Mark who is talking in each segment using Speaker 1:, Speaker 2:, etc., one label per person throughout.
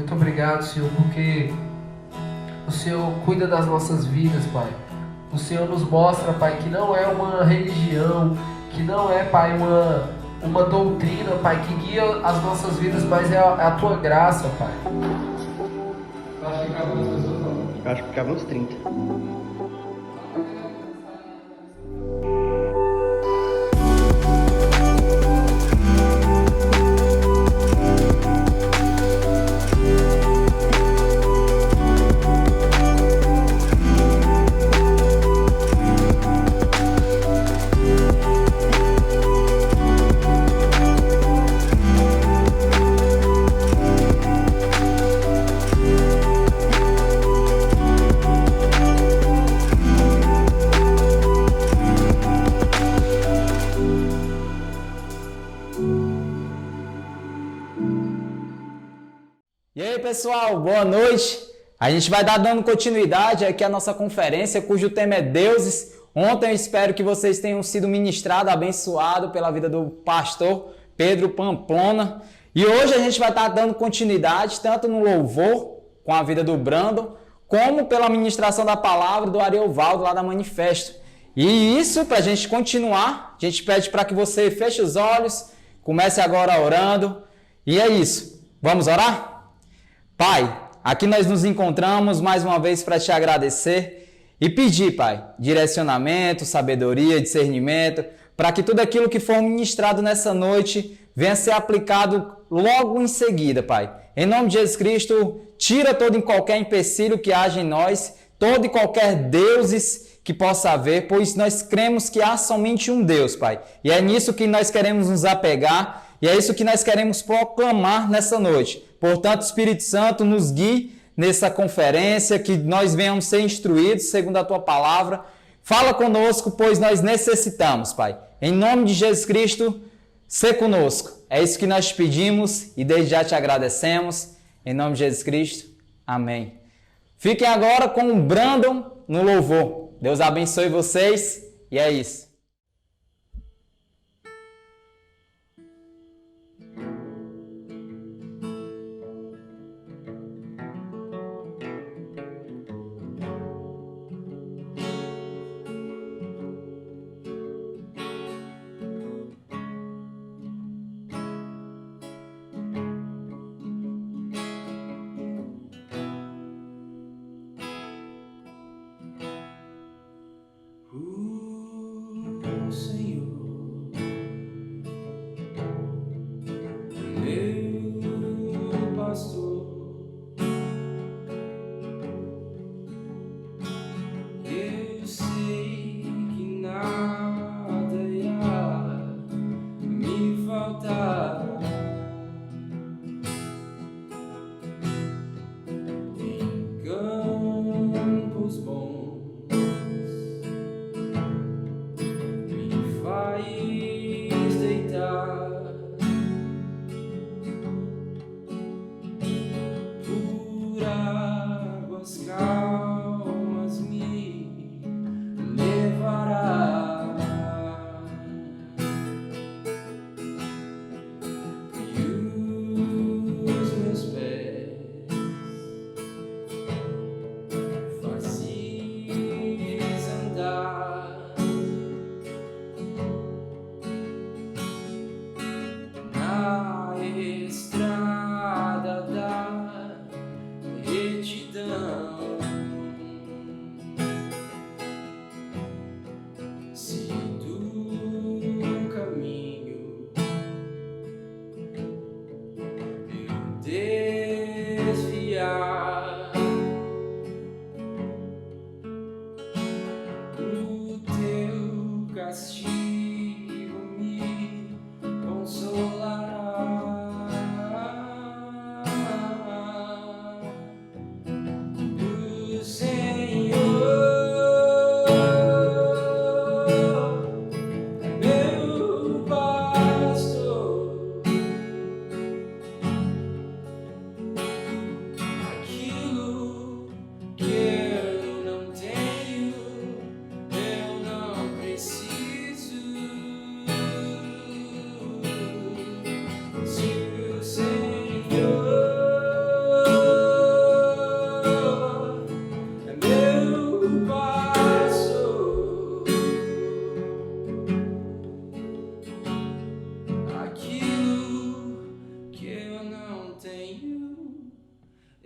Speaker 1: Muito obrigado, Senhor, porque o Senhor cuida das nossas vidas, Pai. O Senhor nos mostra, Pai, que não é uma religião, que não é, Pai, uma doutrina, Pai, que guia as nossas vidas, mas é a Tua graça, Pai.
Speaker 2: Acho que acabou as pessoas, não.
Speaker 3: Acho que ficava uns 30.
Speaker 4: E aí, pessoal, boa noite. A gente vai dar dando continuidade aqui à nossa conferência, cujo tema é Deuses. Ontem eu espero que vocês tenham sido ministrados, abençoados pela vida do pastor Pedro Pamplona. E hoje a gente vai estar dando continuidade, tanto no louvor, com a vida do Brandon, como pela ministração da palavra do Ariovaldo, lá da Manifesto. E isso, para a gente continuar, a gente pede para que você feche os olhos, comece agora orando. E é isso. Vamos orar? Pai, aqui nós nos encontramos mais uma vez para te agradecer e pedir, Pai, direcionamento, sabedoria, discernimento, para que tudo aquilo que for ministrado nessa noite venha a ser aplicado logo em seguida, Pai. Em nome de Jesus Cristo, tira todo e qualquer empecilho que haja em nós, todo e qualquer deuses que possa haver, pois nós cremos que há somente um Deus, Pai. E é nisso que nós queremos nos apegar e é isso que nós queremos proclamar nessa noite. Portanto, Espírito Santo, nos guie nessa conferência, que nós venhamos ser instruídos segundo a Tua palavra. Fala conosco, pois nós necessitamos, Pai. Em nome de Jesus Cristo, sê conosco. É isso que nós te pedimos e desde já te agradecemos. Em nome de Jesus Cristo, amém. Fiquem agora com o Brandon no louvor. Deus abençoe vocês e é isso.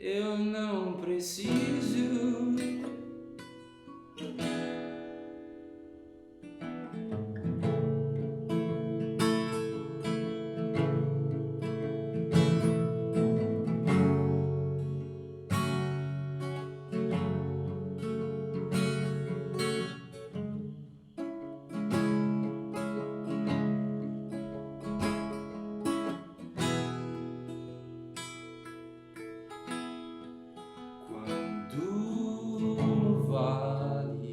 Speaker 3: eu não preciso. No vale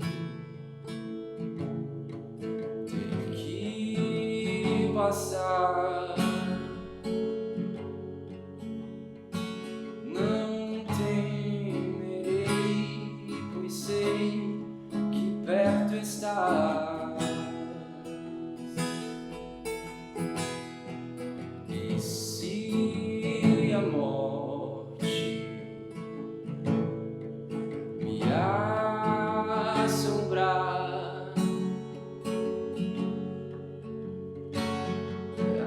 Speaker 3: ter que passar, não temerei, pois sei que perto estás. E se a morte me assombrar,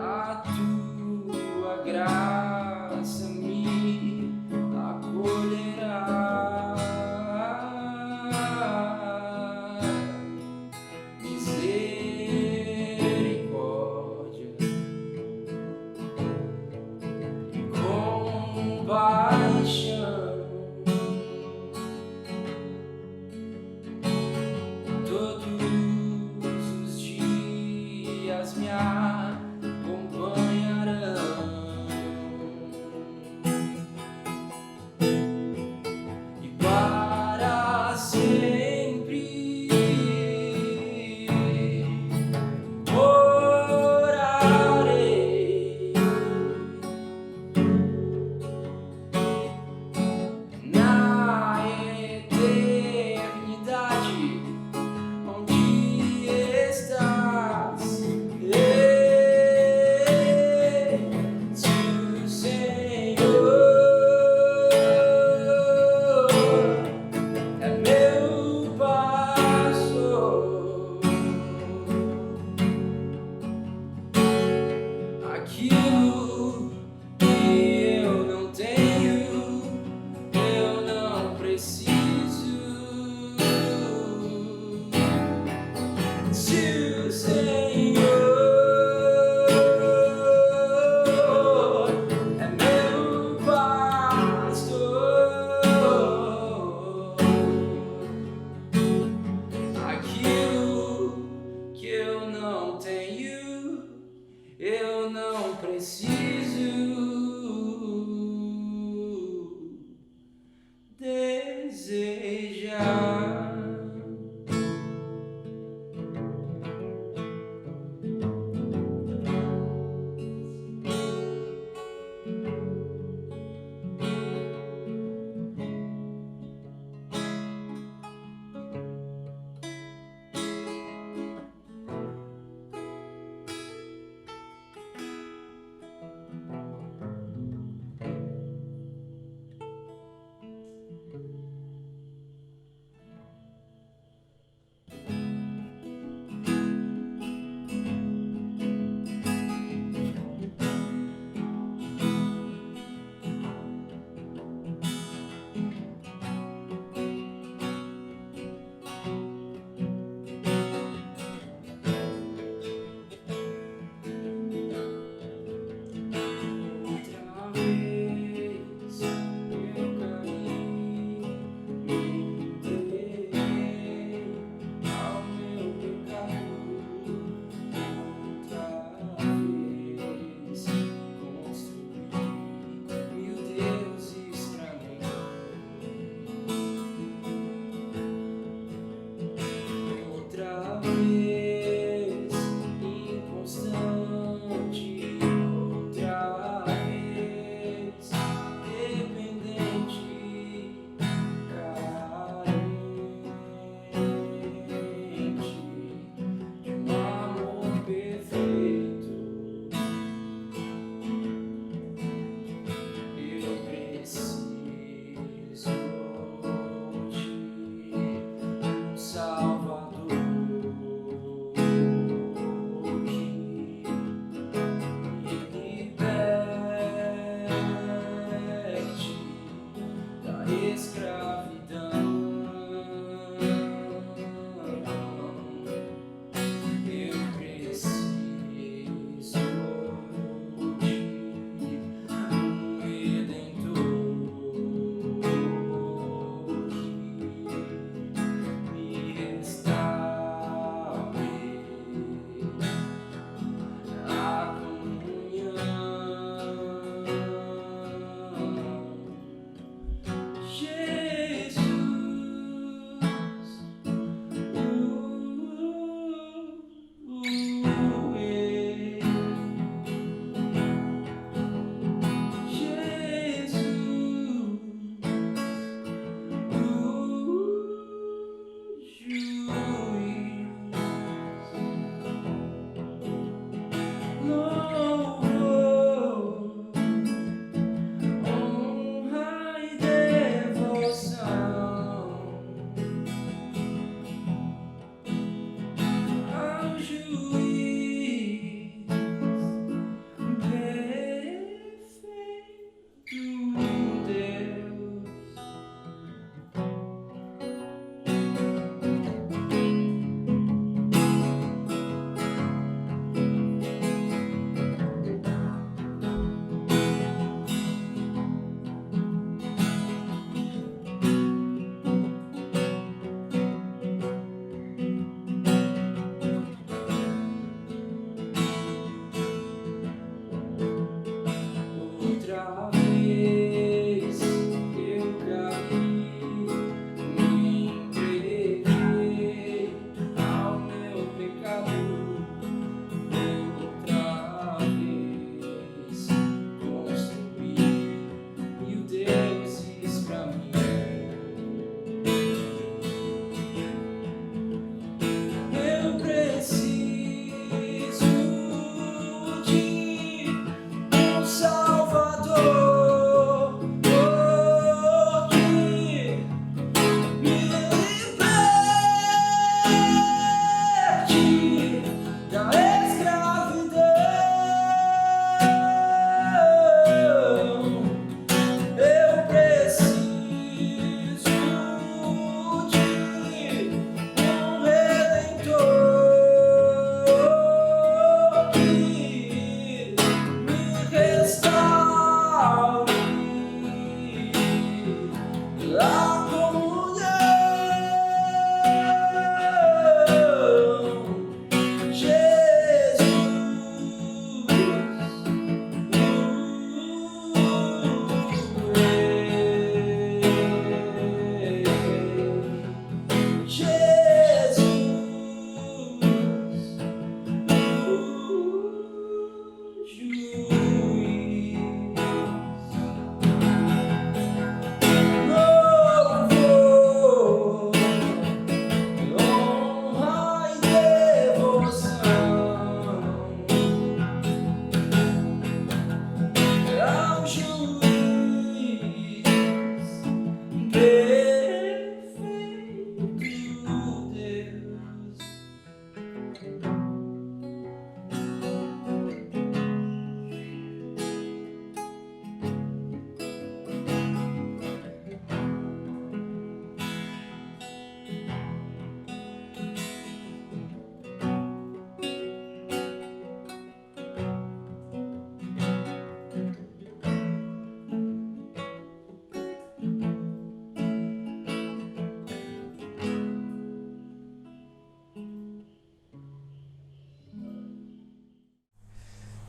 Speaker 3: a tua graça me acolherá. Misericórdia, compaixão, todos os dias me acompanharão, e para sempre orarei.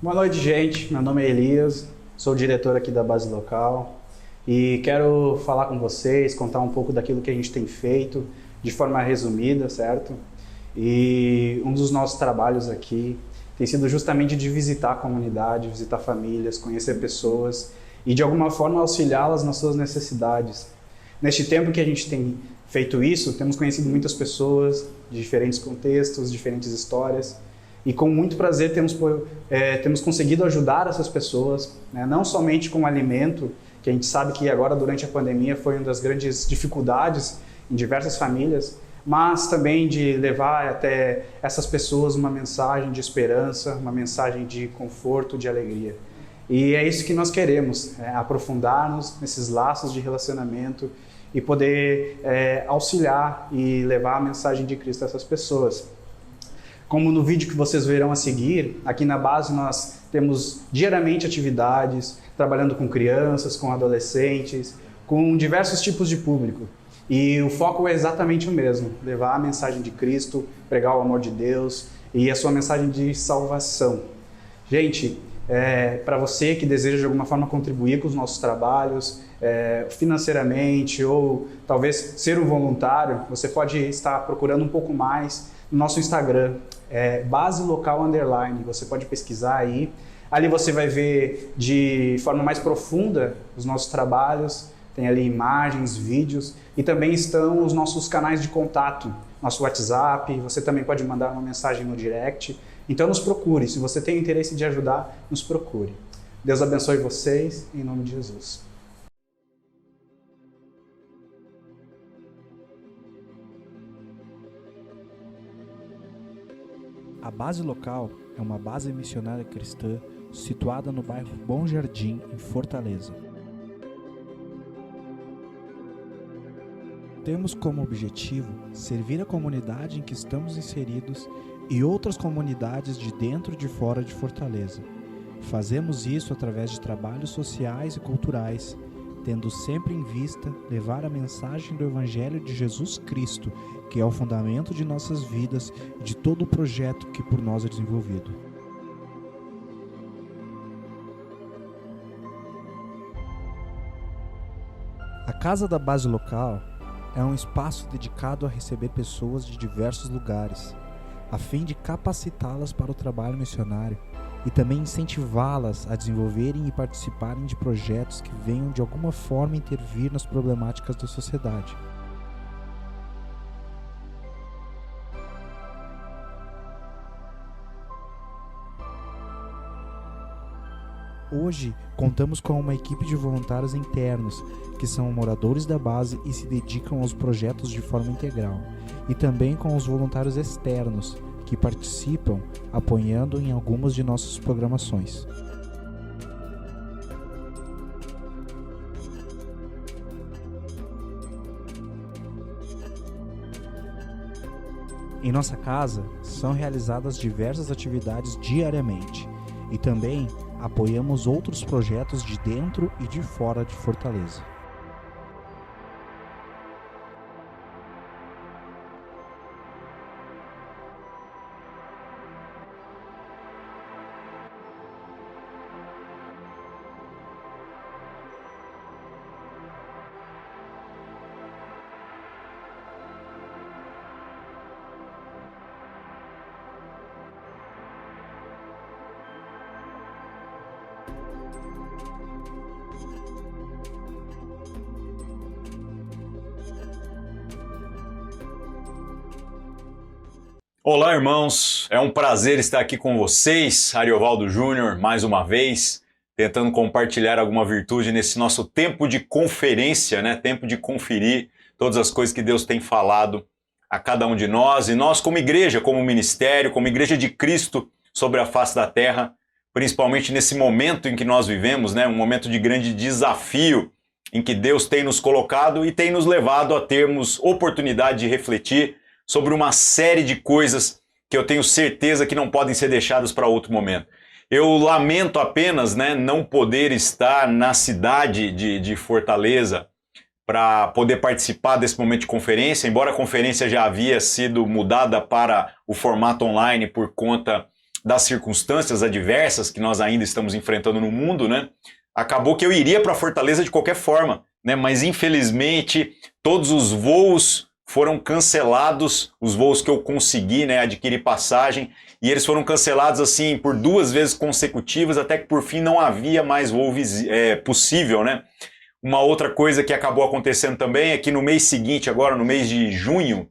Speaker 5: Boa noite, gente. Meu nome é Elias, sou diretor aqui da Base Local e quero falar com vocês, contar um pouco daquilo que a gente tem feito de forma resumida, certo? E um dos nossos trabalhos aqui tem sido justamente de visitar a comunidade, visitar famílias, conhecer pessoas e de alguma forma auxiliá-las nas suas necessidades. Neste tempo que a gente tem feito isso, temos conhecido muitas pessoas de diferentes contextos, diferentes histórias, e com muito prazer temos conseguido ajudar essas pessoas, né? Não somente com alimento, que a gente sabe que agora durante a pandemia foi uma das grandes dificuldades em diversas famílias, mas também de levar até essas pessoas uma mensagem de esperança, uma mensagem de conforto, de alegria. E é isso que nós queremos, aprofundar-nos nesses laços de relacionamento e poder auxiliar e levar a mensagem de Cristo a essas pessoas. Como no vídeo que vocês verão a seguir, aqui na base nós temos diariamente atividades, trabalhando com crianças, com adolescentes, com diversos tipos de público. E o foco é exatamente o mesmo, levar a mensagem de Cristo, pregar o amor de Deus e a sua mensagem de salvação. Gente, para você que deseja de alguma forma contribuir com os nossos trabalhos, financeiramente ou talvez ser um voluntário, você pode estar procurando um pouco mais no nosso Instagram, Base Local _, você pode pesquisar aí. Ali você vai ver de forma mais profunda os nossos trabalhos, tem ali imagens, vídeos e também estão os nossos canais de contato, nosso WhatsApp, você também pode mandar uma mensagem no direct. Então nos procure, se você tem interesse de ajudar, nos procure. Deus abençoe vocês, em nome de Jesus.
Speaker 6: A Base Local é uma base missionária cristã situada no bairro Bom Jardim, em Fortaleza. Temos como objetivo servir a comunidade em que estamos inseridos e outras comunidades de dentro e de fora de Fortaleza. Fazemos isso através de trabalhos sociais e culturais, tendo sempre em vista levar a mensagem do Evangelho de Jesus Cristo, que é o fundamento de nossas vidas e de todo o projeto que por nós é desenvolvido. A Casa da Base Local é um espaço dedicado a receber pessoas de diversos lugares, a fim de capacitá-las para o trabalho missionário e também incentivá-las a desenvolverem e participarem de projetos que venham de alguma forma intervir nas problemáticas da sociedade. Hoje, contamos com uma equipe de voluntários internos, que são moradores da base e se dedicam aos projetos de forma integral, e também com os voluntários externos, que participam apoiando em algumas de nossas programações. Em nossa casa, são realizadas diversas atividades diariamente, e também apoiamos outros projetos de dentro e de fora de Fortaleza.
Speaker 7: Olá, irmãos. É um prazer estar aqui com vocês, Ariovaldo Júnior, mais uma vez, tentando compartilhar alguma virtude nesse nosso tempo de conferência, né? Tempo de conferir todas as coisas que Deus tem falado a cada um de nós. E nós, como igreja, como ministério, como igreja de Cristo sobre a face da terra, principalmente nesse momento em que nós vivemos, né? Um momento de grande desafio em que Deus tem nos colocado e tem nos levado a termos oportunidade de refletir sobre uma série de coisas que eu tenho certeza que não podem ser deixadas para outro momento. Eu lamento apenas, né, não poder estar na cidade de Fortaleza para poder participar desse momento de conferência, embora a conferência já havia sido mudada para o formato online por conta das circunstâncias adversas que nós ainda estamos enfrentando no mundo, né? Acabou que eu iria para Fortaleza de qualquer forma, né? Mas infelizmente todos os voos foram cancelados, os voos que eu consegui, né, adquirir passagem, e eles foram cancelados assim por 2 vezes consecutivas, até que por fim não havia mais voo possível, né? Uma outra coisa que acabou acontecendo também é que no mês seguinte, agora no mês de junho,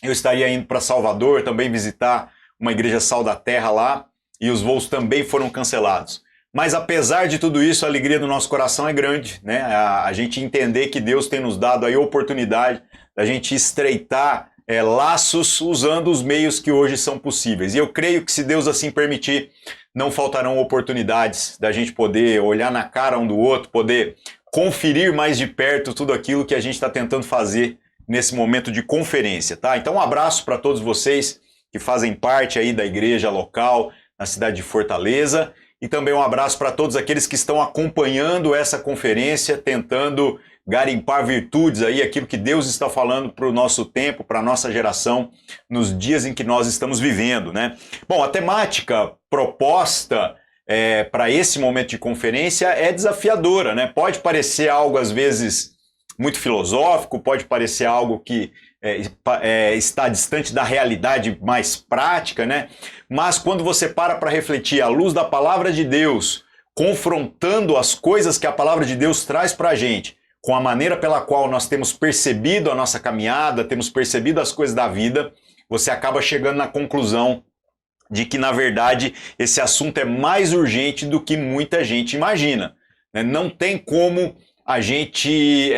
Speaker 7: eu estaria indo para Salvador, também visitar uma igreja Sal da Terra lá, e os voos também foram cancelados. Mas apesar de tudo isso, a alegria do nosso coração é grande, né? A gente entender que Deus tem nos dado aí a oportunidade da gente estreitar laços usando os meios que hoje são possíveis. E eu creio que, se Deus assim permitir, não faltarão oportunidades da gente poder olhar na cara um do outro, poder conferir mais de perto tudo aquilo que a gente está tentando fazer nesse momento de conferência, tá? Então um abraço para todos vocês que fazem parte aí da igreja local na cidade de Fortaleza, e também um abraço para todos aqueles que estão acompanhando essa conferência, tentando garimpar virtudes aí, aquilo que Deus está falando para o nosso tempo, para a nossa geração, nos dias em que nós estamos vivendo, né? Bom, a temática proposta para esse momento de conferência é desafiadora, né? Pode parecer algo, às vezes, muito filosófico, pode parecer algo que está distante da realidade mais prática, né? Mas quando você para refletir à luz da palavra de Deus, confrontando as coisas que a palavra de Deus traz para a gente, com a maneira pela qual nós temos percebido a nossa caminhada, temos percebido as coisas da vida, você acaba chegando na conclusão de que, na verdade, esse assunto é mais urgente do que muita gente imagina, né? Não tem como a gente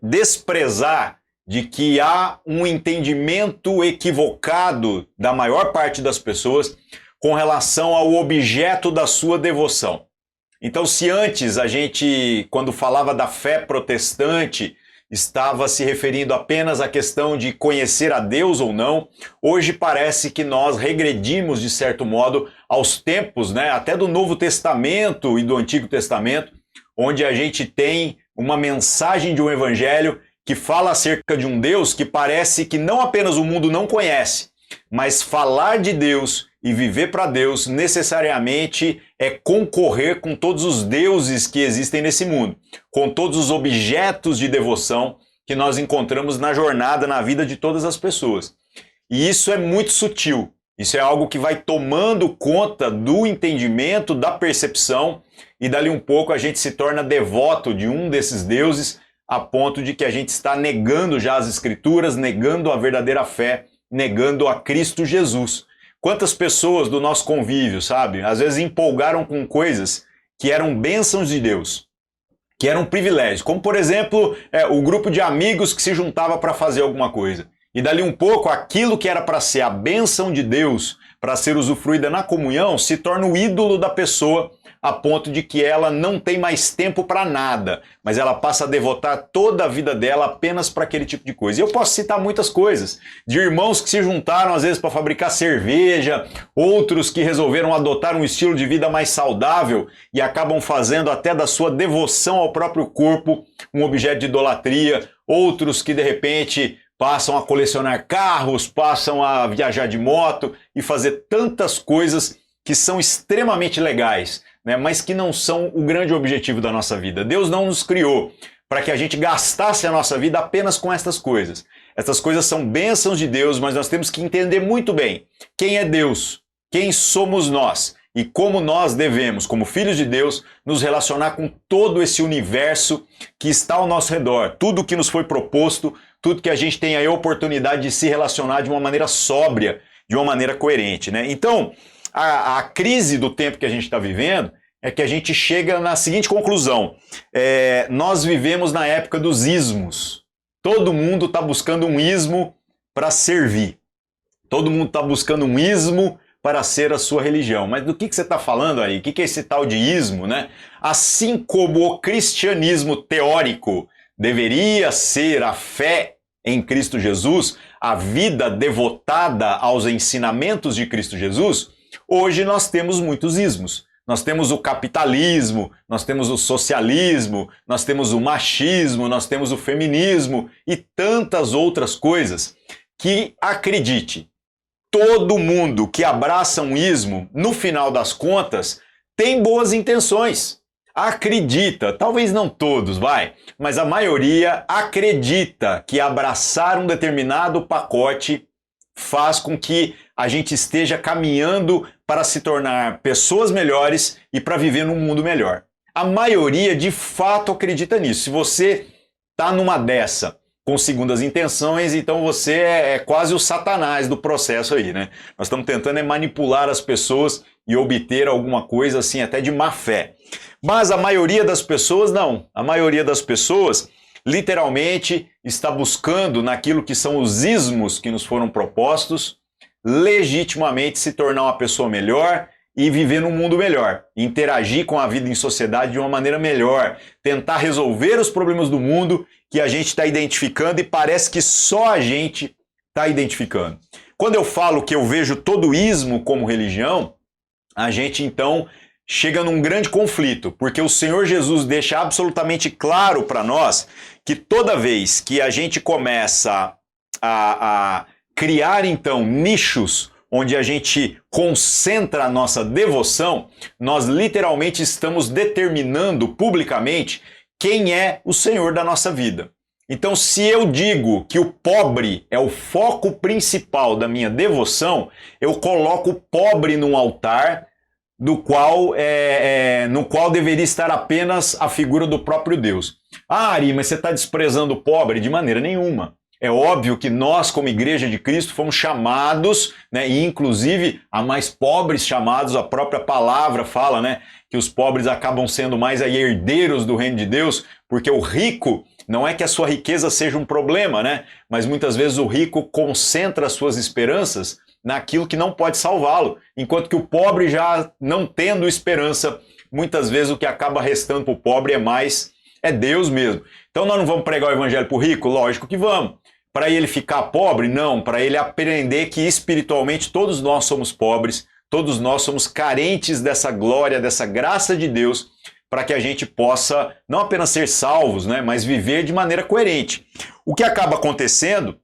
Speaker 7: desprezar de que há um entendimento equivocado da maior parte das pessoas com relação ao objeto da sua devoção. Então, se antes a gente, quando falava da fé protestante, estava se referindo apenas à questão de conhecer a Deus ou não, hoje parece que nós regredimos, de certo modo, aos tempos, né, até do Novo Testamento e do Antigo Testamento, onde a gente tem uma mensagem de um evangelho que fala acerca de um Deus que parece que não apenas o mundo não conhece, mas falar de Deus e viver para Deus necessariamente é concorrer com todos os deuses que existem nesse mundo, com todos os objetos de devoção que nós encontramos na jornada, na vida de todas as pessoas. E isso é muito sutil, isso é algo que vai tomando conta do entendimento, da percepção, e dali um pouco a gente se torna devoto de um desses deuses, a ponto de que a gente está negando já as Escrituras, negando a verdadeira fé, negando a Cristo Jesus. Quantas pessoas do nosso convívio, sabe, às vezes empolgaram com coisas que eram bênçãos de Deus, que eram privilégios, como por exemplo, o grupo de amigos que se juntava para fazer alguma coisa. E dali um pouco, aquilo que era para ser a bênção de Deus, para ser usufruída na comunhão, se torna o ídolo da pessoa, a ponto de que ela não tem mais tempo para nada, mas ela passa a devotar toda a vida dela apenas para aquele tipo de coisa. E eu posso citar muitas coisas, de irmãos que se juntaram às vezes para fabricar cerveja, outros que resolveram adotar um estilo de vida mais saudável e acabam fazendo até da sua devoção ao próprio corpo um objeto de idolatria, outros que de repente passam a colecionar carros, passam a viajar de moto e fazer tantas coisas que são extremamente legais, né, mas que não são o grande objetivo da nossa vida. Deus não nos criou para que a gente gastasse a nossa vida apenas com estas coisas. Essas coisas são bênçãos de Deus, mas nós temos que entender muito bem quem é Deus, quem somos nós e como nós devemos, como filhos de Deus, nos relacionar com todo esse universo que está ao nosso redor, tudo que nos foi proposto, tudo que a gente tem aí a oportunidade de se relacionar de uma maneira sóbria, de uma maneira coerente, né? Então, a crise do tempo que a gente está vivendo é que a gente chega na seguinte conclusão. Nós vivemos na época dos ismos. Todo mundo está buscando um ismo para servir. Todo mundo está buscando um ismo para ser a sua religião. Mas do que você está falando aí? O que é esse tal de ismo, né? Assim como o cristianismo teórico deveria ser a fé em Cristo Jesus, a vida devotada aos ensinamentos de Cristo Jesus, hoje nós temos muitos ismos. Nós temos o capitalismo, nós temos o socialismo, nós temos o machismo, nós temos o feminismo e tantas outras coisas que, acredite, todo mundo que abraça um ismo, no final das contas, tem boas intenções. Acredita, talvez não todos, mas a maioria acredita que abraçar um determinado pacote faz com que a gente esteja caminhando para se tornar pessoas melhores e para viver num mundo melhor. A maioria de fato acredita nisso. Se você está numa dessa com segundas intenções, então você é quase o satanás do processo aí, né? Nós estamos tentando manipular as pessoas e obter alguma coisa assim até de má fé. Mas a maioria das pessoas não. A maioria das pessoas literalmente está buscando naquilo que são os ismos que nos foram propostos, legitimamente se tornar uma pessoa melhor e viver num mundo melhor, interagir com a vida em sociedade de uma maneira melhor, tentar resolver os problemas do mundo que a gente está identificando e parece que só a gente está identificando. Quando eu falo que eu vejo todo ismo como religião, a gente então chega num grande conflito, porque o Senhor Jesus deixa absolutamente claro para nós que toda vez que a gente começa a criar então nichos onde a gente concentra a nossa devoção, nós literalmente estamos determinando publicamente quem é o Senhor da nossa vida. Então, se eu digo que o pobre é o foco principal da minha devoção, eu coloco o pobre num altar no qual deveria estar apenas a figura do próprio Deus. Ah, Ari, mas você está desprezando o pobre? De maneira nenhuma. É óbvio que nós, como Igreja de Cristo, fomos chamados, né, e inclusive a mais pobres chamados, a própria palavra fala, né, que os pobres acabam sendo mais aí herdeiros do reino de Deus, porque o rico, não é que a sua riqueza seja um problema, né, mas muitas vezes o rico concentra as suas esperanças naquilo que não pode salvá-lo, enquanto que o pobre, já não tendo esperança, muitas vezes o que acaba restando para o pobre é Deus mesmo. Então nós não vamos pregar o evangelho para o rico? Lógico que vamos. Para ele ficar pobre? Não, para ele aprender que espiritualmente todos nós somos pobres, todos nós somos carentes dessa glória, dessa graça de Deus, para que a gente possa não apenas ser salvos, né, mas viver de maneira coerente. O que acaba acontecendo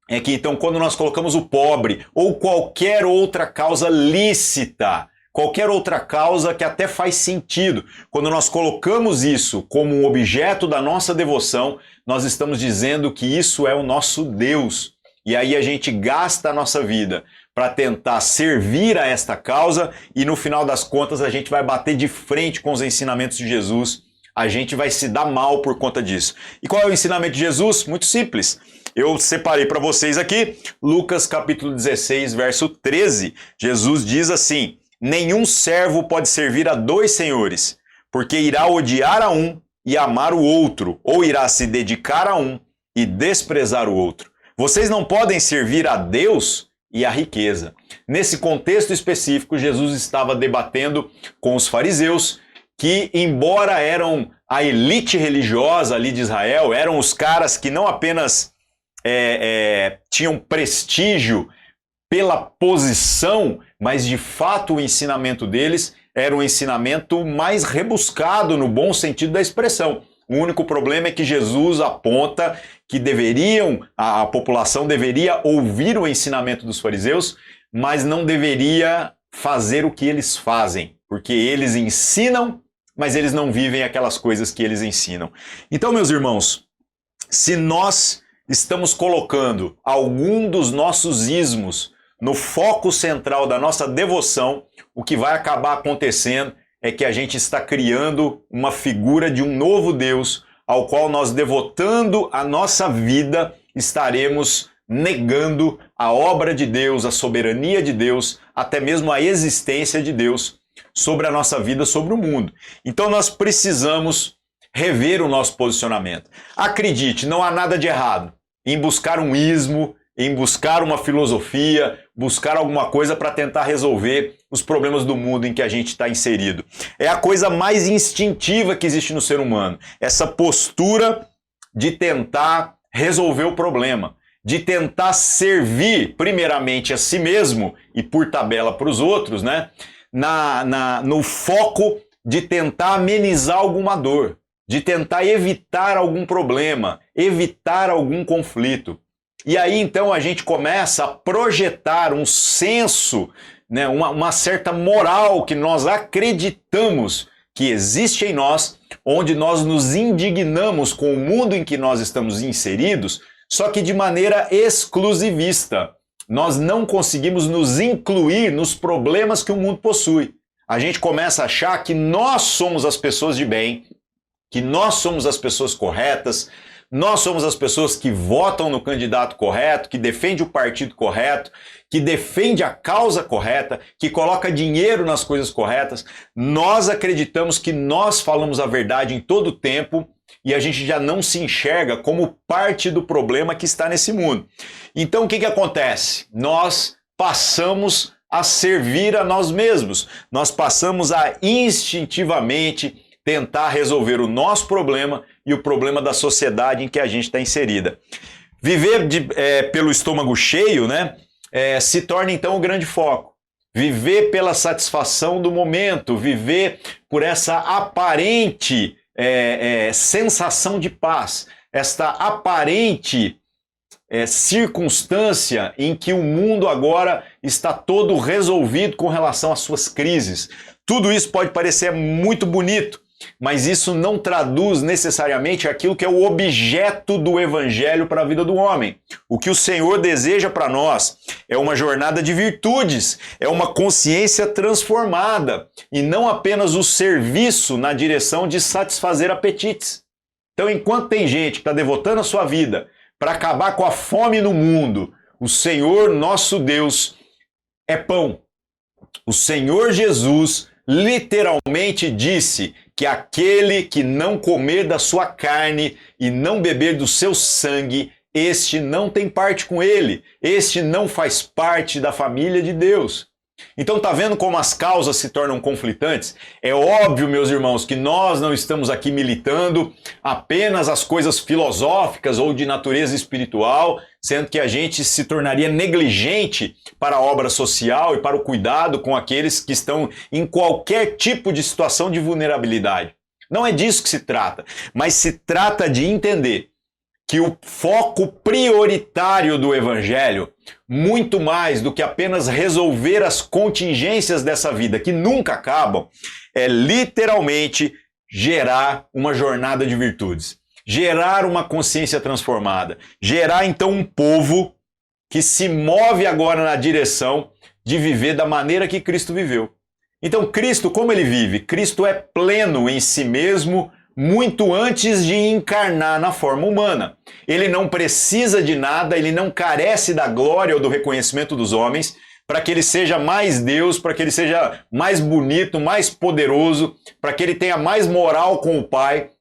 Speaker 7: é que então quando nós colocamos o pobre ou qualquer outra causa lícita, qualquer outra causa que até faz sentido, quando nós colocamos isso como um objeto da nossa devoção, nós estamos dizendo que isso é o nosso Deus. E aí a gente gasta a nossa vida para tentar servir a esta causa e no final das contas a gente vai bater de frente com os ensinamentos de Jesus, a gente vai se dar mal por conta disso. E qual é o ensinamento de Jesus? Muito simples. Eu separei para vocês aqui, Lucas capítulo 16, verso 13. Jesus diz assim: nenhum servo pode servir a dois senhores, porque irá odiar a um e amar o outro, ou irá se dedicar a um e desprezar o outro. Vocês não podem servir a Deus e a riqueza. Nesse contexto específico, Jesus estava debatendo com os fariseus, que embora eram a elite religiosa ali de Israel, eram os caras que não apenas tinham prestígio pela posição, mas de fato o ensinamento deles era um ensinamento mais rebuscado no bom sentido da expressão. O único problema é que Jesus aponta que a população deveria ouvir o ensinamento dos fariseus, mas não deveria fazer o que eles fazem, porque eles ensinam, mas eles não vivem aquelas coisas que eles ensinam. Então, meus irmãos, se nós estamos colocando algum dos nossos ismos no foco central da nossa devoção, o que vai acabar acontecendo é que a gente está criando uma figura de um novo Deus, ao qual nós, devotando a nossa vida, estaremos negando a obra de Deus, a soberania de Deus, até mesmo a existência de Deus sobre a nossa vida, sobre o mundo. Então nós precisamos rever o nosso posicionamento. Acredite, não há nada de errado em buscar um ismo, em buscar uma filosofia, buscar alguma coisa para tentar resolver os problemas do mundo em que a gente está inserido. É a coisa mais instintiva que existe no ser humano. Essa postura de tentar resolver o problema, de tentar servir primeiramente a si mesmo e por tabela para os outros, né? No foco de tentar amenizar alguma dor, de tentar evitar algum problema, evitar algum conflito. E aí então a gente começa a projetar um senso, né, uma certa moral que nós acreditamos que existe em nós, onde nós nos indignamos com o mundo em que nós estamos inseridos, só que de maneira exclusivista. Nós não conseguimos nos incluir nos problemas que o mundo possui. A gente começa a achar que nós somos as pessoas de bem, que nós somos as pessoas corretas, nós somos as pessoas que votam no candidato correto, que defende o partido correto, que defende a causa correta, que coloca dinheiro nas coisas corretas. Nós acreditamos que nós falamos a verdade em todo o tempo e a gente já não se enxerga como parte do problema que está nesse mundo. Então o que acontece? Nós passamos a servir a nós mesmos. Nós passamos a instintivamente tentar resolver o nosso problema e o problema da sociedade em que a gente está inserida. Viver pelo estômago cheio, né, se torna então o grande foco. Viver pela satisfação do momento, viver por essa aparente sensação de paz, esta aparente circunstância em que o mundo agora está todo resolvido com relação às suas crises. Tudo isso pode parecer muito bonito, mas isso não traduz necessariamente aquilo que é o objeto do evangelho para a vida do homem. O que o Senhor deseja para nós é uma jornada de virtudes, é uma consciência transformada e não apenas o serviço na direção de satisfazer apetites. Então, enquanto tem gente que está devotando a sua vida para acabar com a fome no mundo, o Senhor nosso Deus é pão. O Senhor Jesus literalmente disse que aquele que não comer da sua carne e não beber do seu sangue, este não tem parte com ele, este não faz parte da família de Deus. Então tá vendo como as causas se tornam conflitantes? É óbvio, meus irmãos, que nós não estamos aqui militando apenas as coisas filosóficas ou de natureza espiritual, sendo que a gente se tornaria negligente para a obra social e para o cuidado com aqueles que estão em qualquer tipo de situação de vulnerabilidade. Não é disso que se trata, mas se trata de entender que o foco prioritário do Evangelho, muito mais do que apenas resolver as contingências dessa vida, que nunca acabam, é literalmente gerar uma jornada de virtudes, gerar uma consciência transformada, gerar então um povo que se move agora na direção de viver da maneira que Cristo viveu. Então Cristo, como ele vive? Cristo é pleno em si mesmo, muito antes de encarnar na forma humana. Ele não precisa de nada, ele não carece da glória ou do reconhecimento dos homens para que ele seja mais Deus, para que ele seja mais bonito, mais poderoso, para que ele tenha mais moral com o Pai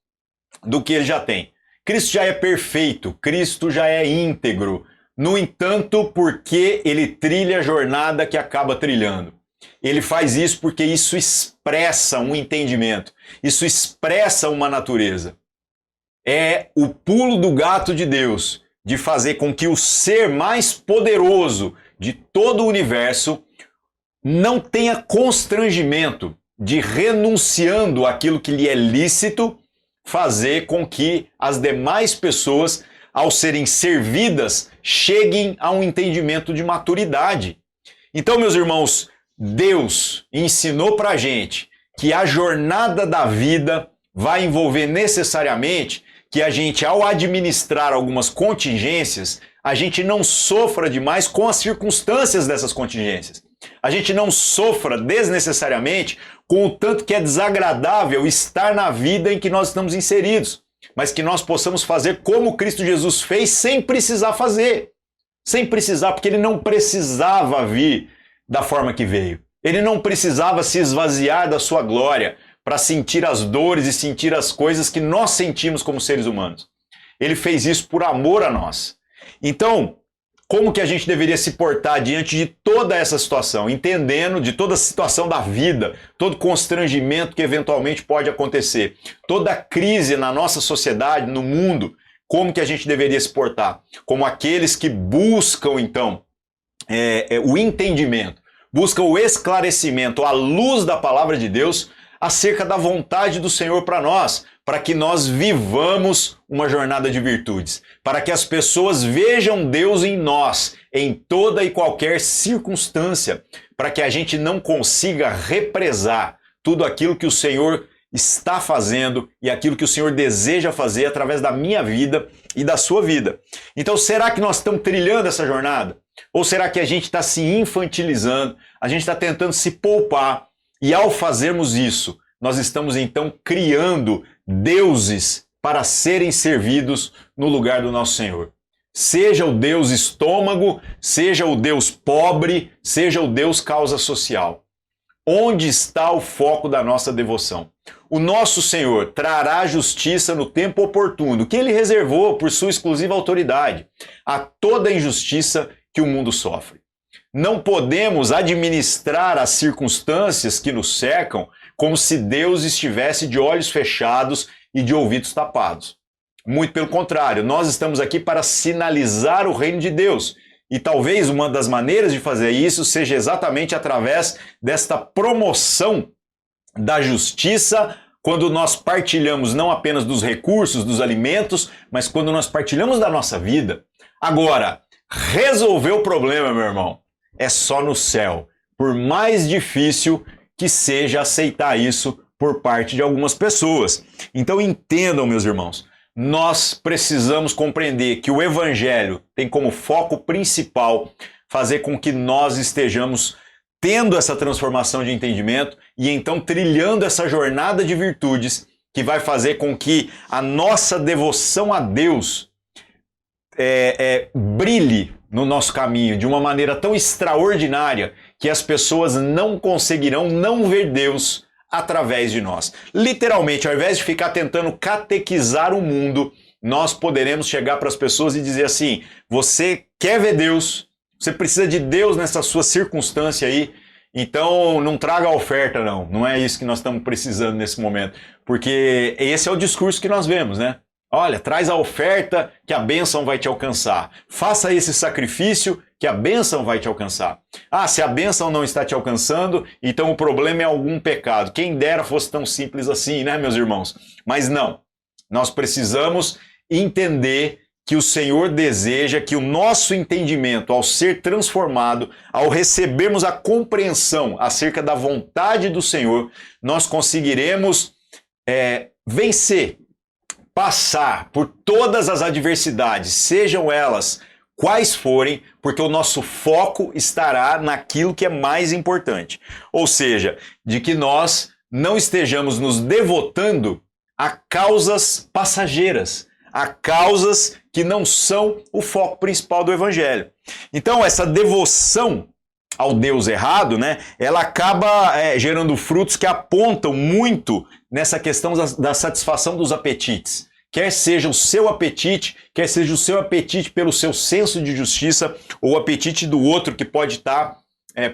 Speaker 7: do que ele já tem. Cristo já é perfeito, Cristo já é íntegro. No entanto, porque ele trilha a jornada que acaba trilhando. Ele faz isso porque isso expressa um entendimento, isso expressa uma natureza. É o pulo do gato de Deus de fazer com que o ser mais poderoso de todo o universo não tenha constrangimento de, renunciando àquilo que lhe é lícito, fazer com que as demais pessoas, ao serem servidas, cheguem a um entendimento de maturidade. Então, meus irmãos, Deus ensinou pra gente que a jornada da vida vai envolver necessariamente que a gente, ao administrar algumas contingências, a gente não sofra demais com as circunstâncias dessas contingências. A gente não sofra desnecessariamente com o tanto que é desagradável estar na vida em que nós estamos inseridos, mas que nós possamos fazer como Cristo Jesus fez sem precisar fazer. Sem precisar, porque ele não precisava vir da forma que veio. Ele não precisava se esvaziar da sua glória para sentir as dores e sentir as coisas que nós sentimos como seres humanos. Ele fez isso por amor a nós. Então, como que a gente deveria se portar diante de toda essa situação, entendendo de toda a situação da vida, todo constrangimento que eventualmente pode acontecer, toda crise na nossa sociedade, no mundo, como que a gente deveria se portar? Como aqueles que buscam, então, o entendimento, busca o esclarecimento à luz da palavra de Deus acerca da vontade do Senhor para nós, para que nós vivamos uma jornada de virtudes, para que as pessoas vejam Deus em nós, em toda e qualquer circunstância, para que a gente não consiga represar tudo aquilo que o Senhor está fazendo e aquilo que o Senhor deseja fazer através da minha vida e da sua vida. Então, será que nós estamos trilhando essa jornada? Ou será que a gente está se infantilizando, a gente está tentando se poupar e ao fazermos isso, nós estamos então criando deuses para serem servidos no lugar do nosso Senhor? Seja o Deus estômago, seja o Deus pobre, seja o Deus causa social. Onde está o foco da nossa devoção? O nosso Senhor trará justiça no tempo oportuno, que Ele reservou por sua exclusiva autoridade, a toda injustiça que o mundo sofre. Não podemos administrar as circunstâncias que nos cercam como se Deus estivesse de olhos fechados e de ouvidos tapados. Muito pelo contrário, nós estamos aqui para sinalizar o reino de Deus. E talvez uma das maneiras de fazer isso seja exatamente através desta promoção da justiça, quando nós partilhamos não apenas dos recursos, dos alimentos, mas quando nós partilhamos da nossa vida. Agora, resolver o problema, meu irmão, é só no céu. Por mais difícil que seja aceitar isso por parte de algumas pessoas. Então entendam, meus irmãos, nós precisamos compreender que o Evangelho tem como foco principal fazer com que nós estejamos tendo essa transformação de entendimento e então trilhando essa jornada de virtudes que vai fazer com que a nossa devoção a Deus brilhe no nosso caminho de uma maneira tão extraordinária que as pessoas não conseguirão não ver Deus através de nós. Literalmente, ao invés de ficar tentando catequizar o mundo, nós poderemos chegar para as pessoas e dizer assim: você quer ver Deus, você precisa de Deus nessa sua circunstância aí, então não traga a oferta não é isso que nós estamos precisando nesse momento, porque esse é o discurso que nós vemos, né? Olha, traz a oferta que a bênção vai te alcançar. Faça esse sacrifício que a bênção vai te alcançar. Ah, se a bênção não está te alcançando, então o problema é algum pecado. Quem dera fosse tão simples assim, né, meus irmãos? Mas não. Nós precisamos entender que o Senhor deseja que o nosso entendimento, ao ser transformado, ao recebermos a compreensão acerca da vontade do Senhor, nós conseguiremos vencer, passar por todas as adversidades, sejam elas quais forem, porque o nosso foco estará naquilo que é mais importante. Ou seja, de que nós não estejamos nos devotando a causas passageiras, a causas que não são o foco principal do Evangelho. Então, essa devoção ao Deus errado, né, ela acaba gerando frutos que apontam muito nessa questão da satisfação dos apetites. Quer seja o seu apetite, quer seja o seu apetite pelo seu senso de justiça ou o apetite do outro que pode estar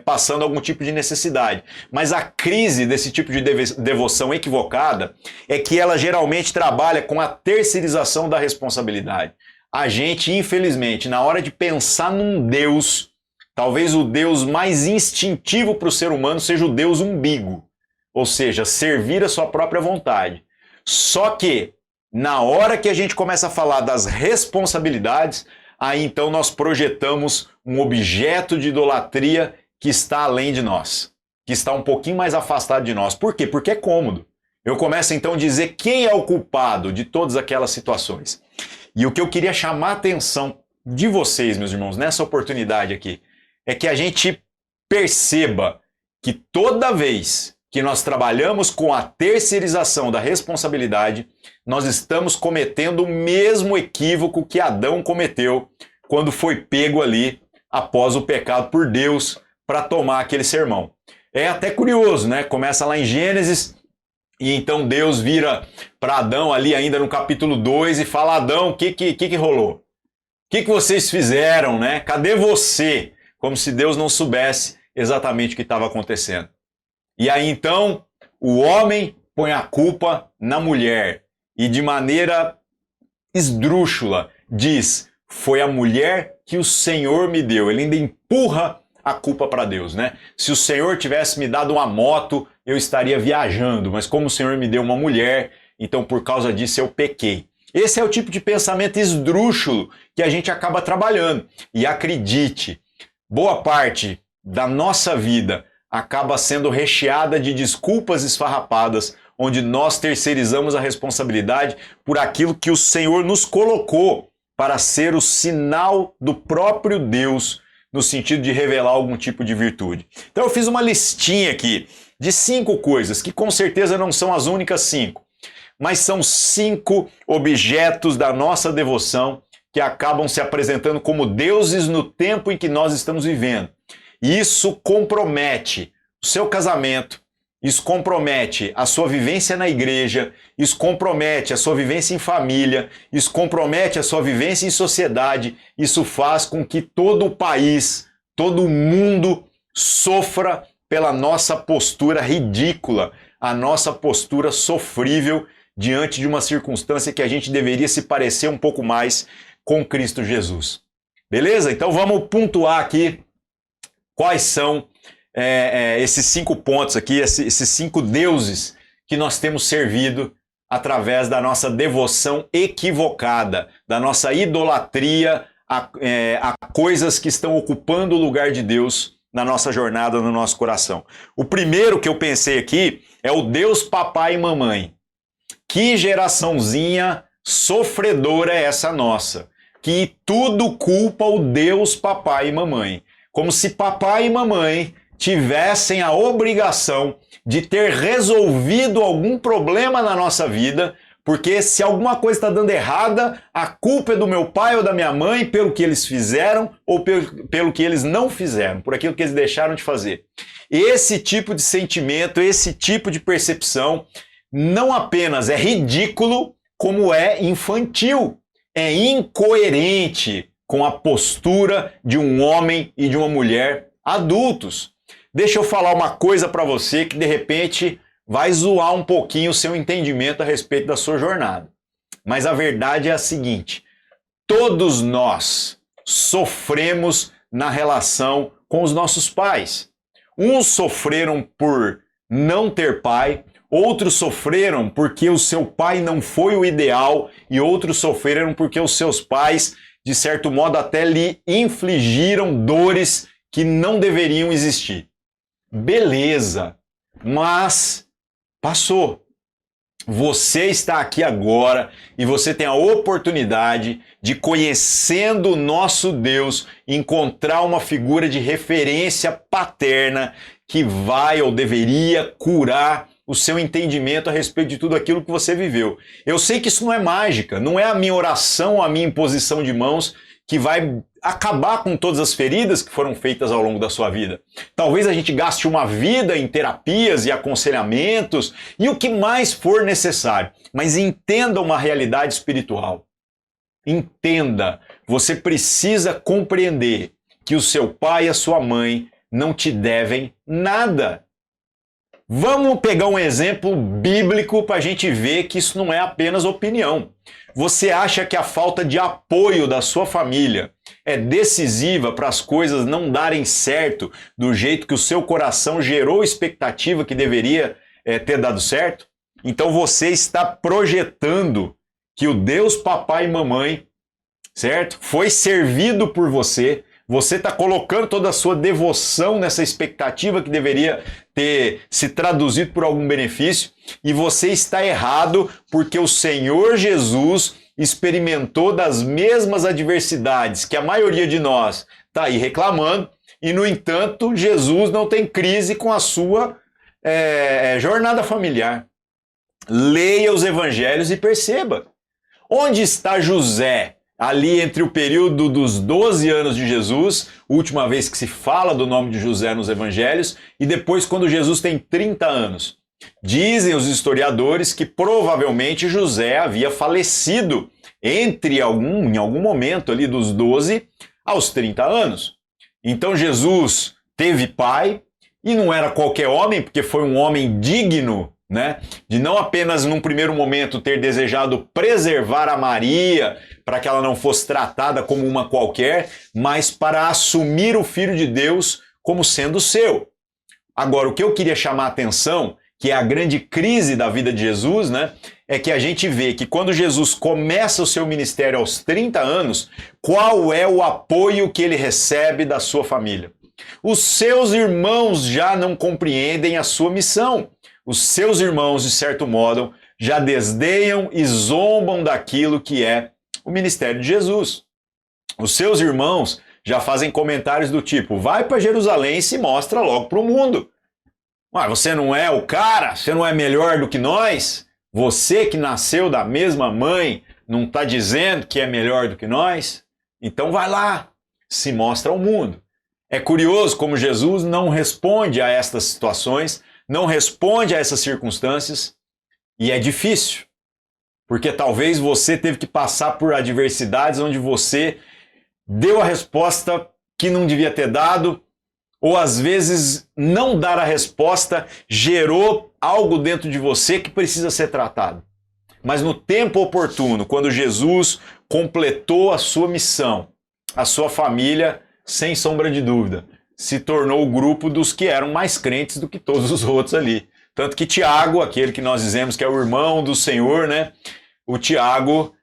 Speaker 7: passando algum tipo de necessidade. Mas a crise desse tipo de devoção equivocada é que ela geralmente trabalha com a terceirização da responsabilidade. A gente, infelizmente, na hora de pensar num Deus, talvez o Deus mais instintivo para o ser humano seja o Deus umbigo, ou seja, servir a sua própria vontade. Só que, na hora que a gente começa a falar das responsabilidades, aí então nós projetamos um objeto de idolatria que está além de nós, que está um pouquinho mais afastado de nós. Por quê? Porque é cômodo. Eu começo então a dizer quem é o culpado de todas aquelas situações. E o que eu queria chamar a atenção de vocês, meus irmãos, nessa oportunidade aqui, é que a gente perceba que toda vez que nós trabalhamos com a terceirização da responsabilidade, nós estamos cometendo o mesmo equívoco que Adão cometeu quando foi pego ali após o pecado por Deus para tomar aquele sermão. É até curioso, né? Começa lá em Gênesis e então Deus vira para Adão ali ainda no capítulo 2 e fala: Adão, o que rolou? O que vocês fizeram, né? Cadê você? Como se Deus não soubesse exatamente o que estava acontecendo. E aí então o homem põe a culpa na mulher e de maneira esdrúxula diz: foi a mulher que o Senhor me deu. Ele ainda empurra a culpa para Deus, né? Se o Senhor tivesse me dado uma moto, eu estaria viajando, mas como o Senhor me deu uma mulher, então por causa disso eu pequei. Esse é o tipo de pensamento esdrúxulo que a gente acaba trabalhando. E acredite, boa parte da nossa vida acaba sendo recheada de desculpas esfarrapadas, onde nós terceirizamos a responsabilidade por aquilo que o Senhor nos colocou para ser o sinal do próprio Deus, no sentido de revelar algum tipo de virtude. Então eu fiz uma listinha aqui de 5 coisas, que com certeza não são as únicas 5, mas são 5 objetos da nossa devoção que acabam se apresentando como deuses no tempo em que nós estamos vivendo. E isso compromete o seu casamento, isso compromete a sua vivência na igreja, isso compromete a sua vivência em família, isso compromete a sua vivência em sociedade, isso faz com que todo o país, todo o mundo sofra pela nossa postura ridícula, a nossa postura sofrível diante de uma circunstância que a gente deveria se parecer um pouco mais com Cristo Jesus. Beleza? Então vamos pontuar aqui quais são esses 5 pontos aqui, esses 5 deuses que nós temos servido através da nossa devoção equivocada, da nossa idolatria a coisas que estão ocupando o lugar de Deus na nossa jornada, no nosso coração. O primeiro que eu pensei aqui é o Deus papai e mamãe. Que geraçãozinha sofredora é essa nossa, que tudo culpa o Deus papai e mamãe. Como se papai e mamãe tivessem a obrigação de ter resolvido algum problema na nossa vida, porque se alguma coisa está dando errada, a culpa é do meu pai ou da minha mãe pelo que eles fizeram ou pelo que eles não fizeram, por aquilo que eles deixaram de fazer. Esse tipo de sentimento, esse tipo de percepção não apenas é ridículo, como é infantil, é incoerente com a postura de um homem e de uma mulher adultos. Deixa eu falar uma coisa para você que de repente vai zoar um pouquinho o seu entendimento a respeito da sua jornada. Mas a verdade é a seguinte: todos nós sofremos na relação com os nossos pais. Uns sofreram por não ter pai, outros sofreram porque o seu pai não foi o ideal e outros sofreram porque os seus pais, de certo modo, até lhe infligiram dores que não deveriam existir. Beleza, mas passou. Você está aqui agora e você tem a oportunidade de, conhecendo o nosso Deus, encontrar uma figura de referência paterna que vai ou deveria curar o seu entendimento a respeito de tudo aquilo que você viveu. Eu sei que isso não é mágica, não é a minha oração, a minha imposição de mãos que vai acabar com todas as feridas que foram feitas ao longo da sua vida. Talvez a gente gaste uma vida em terapias e aconselhamentos e o que mais for necessário, mas entenda uma realidade espiritual. Entenda, você precisa compreender que o seu pai e a sua mãe não te devem nada. Vamos pegar um exemplo bíblico para a gente ver que isso não é apenas opinião. Você acha que a falta de apoio da sua família é decisiva para as coisas não darem certo do jeito que o seu coração gerou expectativa que deveria ter dado certo? Então você está projetando que o Deus papai e mamãe, certo? Foi servido por você. Você está colocando toda a sua devoção nessa expectativa que deveria ter se traduzido por algum benefício e você está errado porque o Senhor Jesus experimentou das mesmas adversidades que a maioria de nós está aí reclamando e, no entanto, Jesus não tem crise com a sua jornada familiar. Leia os evangelhos e perceba. Onde está José? Ali entre o período dos 12 anos de Jesus, última vez que se fala do nome de José nos evangelhos, e depois quando Jesus tem 30 anos. Dizem os historiadores que provavelmente José havia falecido em algum momento ali dos 12 aos 30 anos. Então Jesus teve pai, e não era qualquer homem, porque foi um homem digno, né, de não apenas num primeiro momento ter desejado preservar a Maria para que ela não fosse tratada como uma qualquer, mas para assumir o Filho de Deus como sendo seu. Agora, o que eu queria chamar a atenção, que é a grande crise da vida de Jesus, né? É que a gente vê que quando Jesus começa o seu ministério aos 30 anos, qual é o apoio que ele recebe da sua família? Os seus irmãos já não compreendem a sua missão. Os seus irmãos, de certo modo, já desdenham e zombam daquilo que é o ministério de Jesus. Os seus irmãos já fazem comentários do tipo: vai para Jerusalém e se mostra logo para o mundo. Mas você não é o cara? Você não é melhor do que nós? Você que nasceu da mesma mãe não está dizendo que é melhor do que nós? Então vai lá, se mostra ao mundo. É curioso como Jesus não responde a estas situações, não responde a essas circunstâncias, e é difícil, porque talvez você teve que passar por adversidades onde você deu a resposta que não devia ter dado, ou às vezes não dar a resposta gerou algo dentro de você que precisa ser tratado. Mas no tempo oportuno, quando Jesus completou a sua missão, a sua família, sem sombra de dúvida, se tornou o grupo dos que eram mais crentes do que todos os outros ali. Tanto que Tiago, aquele que nós dizemos que é o irmão do Senhor, né? O Tiago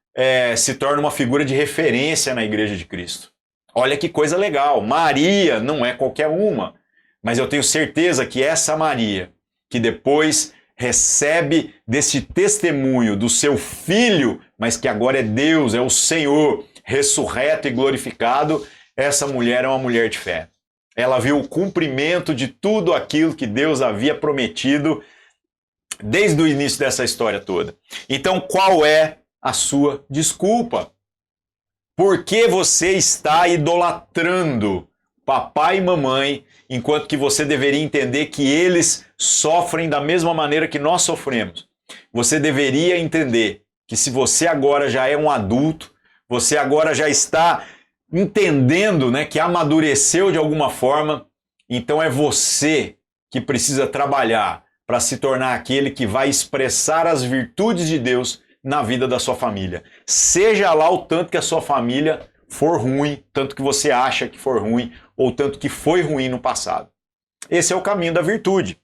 Speaker 7: se torna uma figura de referência na Igreja de Cristo. Olha que coisa legal. Maria não é qualquer uma, mas eu tenho certeza que essa Maria, que depois recebe desse testemunho do seu filho, mas que agora é Deus, é o Senhor, ressurreto e glorificado, essa mulher é uma mulher de fé. Ela viu o cumprimento de tudo aquilo que Deus havia prometido desde o início dessa história toda. Então, qual é a sua desculpa? Por que você está idolatrando papai e mamãe, enquanto que você deveria entender que eles sofrem da mesma maneira que nós sofremos? Você deveria entender que se você agora já é um adulto, você agora já está entendendo, né, que amadureceu de alguma forma, então é você que precisa trabalhar para se tornar aquele que vai expressar as virtudes de Deus na vida da sua família. Seja lá o tanto que a sua família for ruim, tanto que você acha que for ruim, ou tanto que foi ruim no passado. Esse é o caminho da virtude.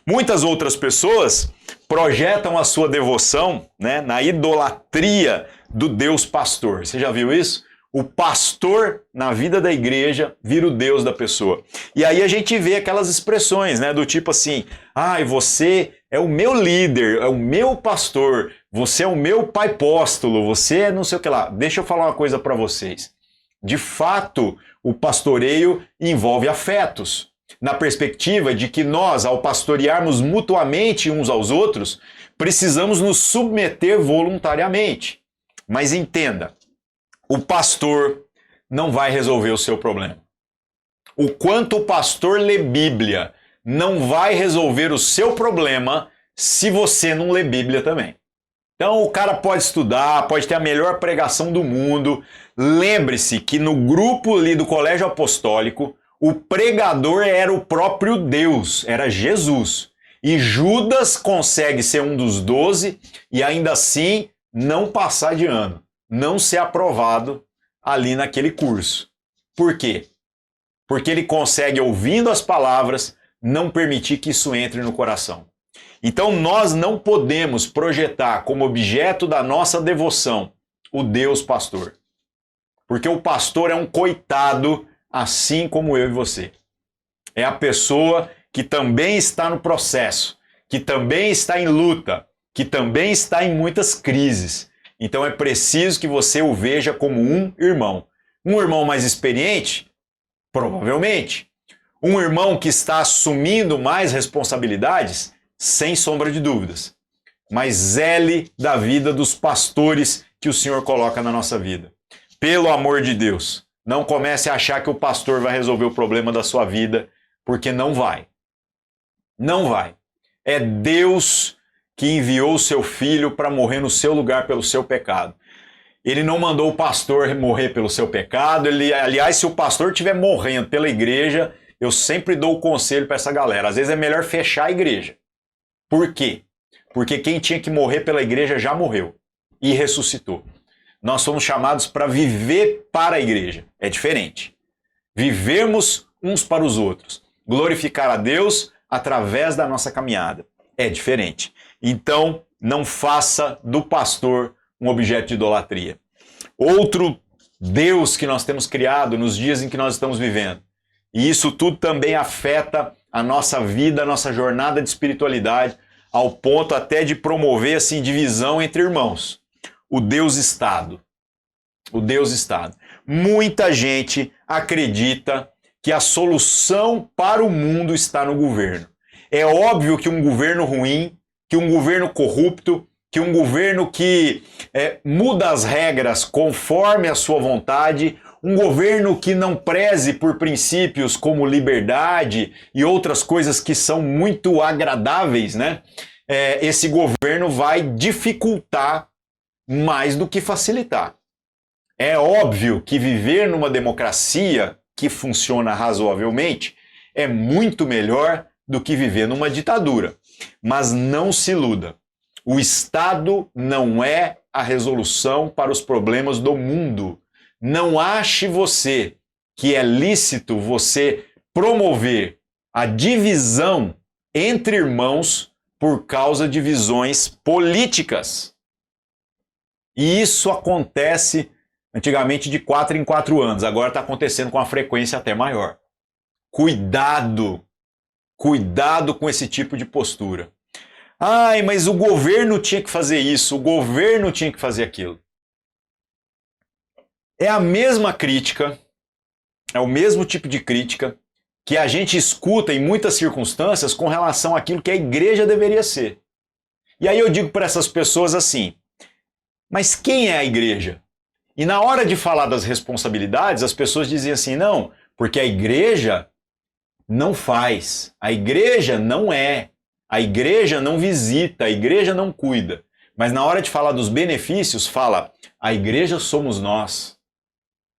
Speaker 7: Muitas outras pessoas projetam a sua devoção, né, na idolatria do Deus pastor. Você já viu isso? O pastor na vida da igreja vira o Deus da pessoa. E aí a gente vê aquelas expressões, né, do tipo assim: ai, você é o meu líder, é o meu pastor, você é o meu pai apóstolo, você é não sei o que lá. Deixa eu falar uma coisa para vocês. De fato, o pastoreio envolve afetos, na perspectiva de que nós, ao pastorearmos mutuamente uns aos outros, precisamos nos submeter voluntariamente. Mas entenda, o pastor não vai resolver o seu problema. O quanto o pastor lê Bíblia não vai resolver o seu problema se você não lê Bíblia também. Então o cara pode estudar, pode ter a melhor pregação do mundo. Lembre-se que no grupo ali do colégio apostólico, o pregador era o próprio Deus, era Jesus. E Judas consegue ser um dos 12 e ainda assim não passar de ano, não ser aprovado ali naquele curso. Por quê? Porque ele consegue, ouvindo as palavras, não permitir que isso entre no coração. Então nós não podemos projetar como objeto da nossa devoção o Deus pastor. Porque o pastor é um coitado, assim como eu e você. É a pessoa que também está no processo, que também está em luta, que também está em muitas crises. Então é preciso que você o veja como um irmão. Um irmão mais experiente? Provavelmente. Um irmão que está assumindo mais responsabilidades? Sem sombra de dúvidas. Mas zele da vida dos pastores que o Senhor coloca na nossa vida. Pelo amor de Deus, não comece a achar que o pastor vai resolver o problema da sua vida, porque não vai. Não vai. É Deus que enviou o seu filho para morrer no seu lugar pelo seu pecado. Ele não mandou o pastor morrer pelo seu pecado. Aliás, se o pastor estiver morrendo pela igreja, eu sempre dou o conselho para essa galera. Às vezes é melhor fechar a igreja. Por quê? Porque quem tinha que morrer pela igreja já morreu e ressuscitou. Nós somos chamados para viver para a igreja. É diferente. Vivermos uns para os outros. Glorificar a Deus através da nossa caminhada. é diferente. Então, não faça do pastor um objeto de idolatria. Outro Deus que nós temos criado nos dias em que nós estamos vivendo. E isso tudo também afeta a nossa vida, a nossa jornada de espiritualidade, ao ponto até de promover assim, divisão entre irmãos. O Deus-Estado. O Deus-Estado. Muita gente acredita que a solução para o mundo está no governo. É óbvio que um governo ruim, que um governo corrupto, que um governo que muda as regras conforme a sua vontade, um governo que não preze por princípios como liberdade e outras coisas que são muito agradáveis, né? Esse governo vai dificultar mais do que facilitar. É óbvio que viver numa democracia que funciona razoavelmente é muito melhor do que viver numa ditadura. Mas não se iluda. O Estado não é a resolução para os problemas do mundo. Não ache você que é lícito você promover a divisão entre irmãos por causa de visões políticas. E isso acontece antigamente de 4 em 4 anos. Agora está acontecendo com uma frequência até maior. Cuidado! Cuidado com esse tipo de postura. Ai, mas o governo tinha que fazer isso, o governo tinha que fazer aquilo. É a mesma crítica, é o mesmo tipo de crítica que a gente escuta em muitas circunstâncias com relação àquilo que a igreja deveria ser. E aí eu digo para essas pessoas assim, mas quem é a igreja? E na hora de falar das responsabilidades, as pessoas dizem assim, não, porque a igreja não faz, a igreja não é, a igreja não visita, a igreja não cuida. Mas na hora de falar dos benefícios, fala, a igreja somos nós,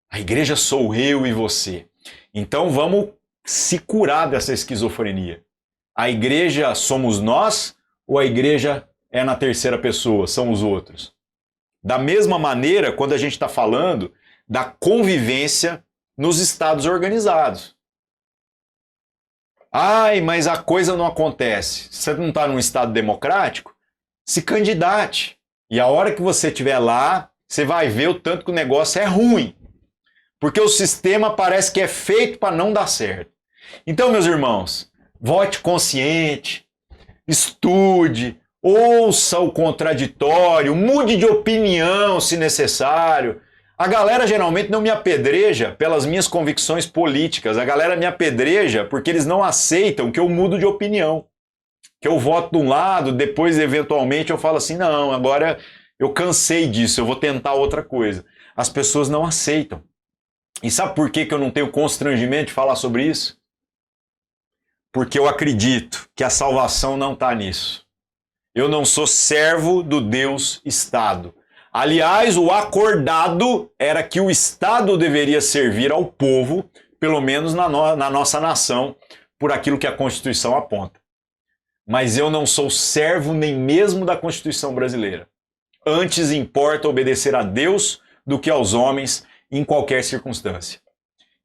Speaker 7: a igreja sou eu e você. Então vamos se curar dessa esquizofrenia. A igreja somos nós ou a igreja é na terceira pessoa, são os outros? Da mesma maneira, quando a gente está falando da convivência nos estados organizados. Ai, mas a coisa não acontece. Você não está num estado democrático? Se candidate. E a hora que você estiver lá, você vai ver o tanto que o negócio é ruim. Porque o sistema parece que é feito para não dar certo. Então, meus irmãos, vote consciente, estude, ouça o contraditório, mude de opinião se necessário. A galera geralmente não me apedreja pelas minhas convicções políticas. A galera me apedreja porque eles não aceitam que eu mudo de opinião. Que eu voto de um lado, depois eventualmente eu falo assim, não, agora eu cansei disso, eu vou tentar outra coisa. As pessoas não aceitam. E sabe por que eu não tenho constrangimento de falar sobre isso? Porque eu acredito que a salvação não está nisso. Eu não sou servo do Deus Estado. Aliás, o acordado era que o Estado deveria servir ao povo, pelo menos na nossa nação, por aquilo que a Constituição aponta. Mas eu não sou servo nem mesmo da Constituição brasileira. Antes importa obedecer a Deus do que aos homens em qualquer circunstância.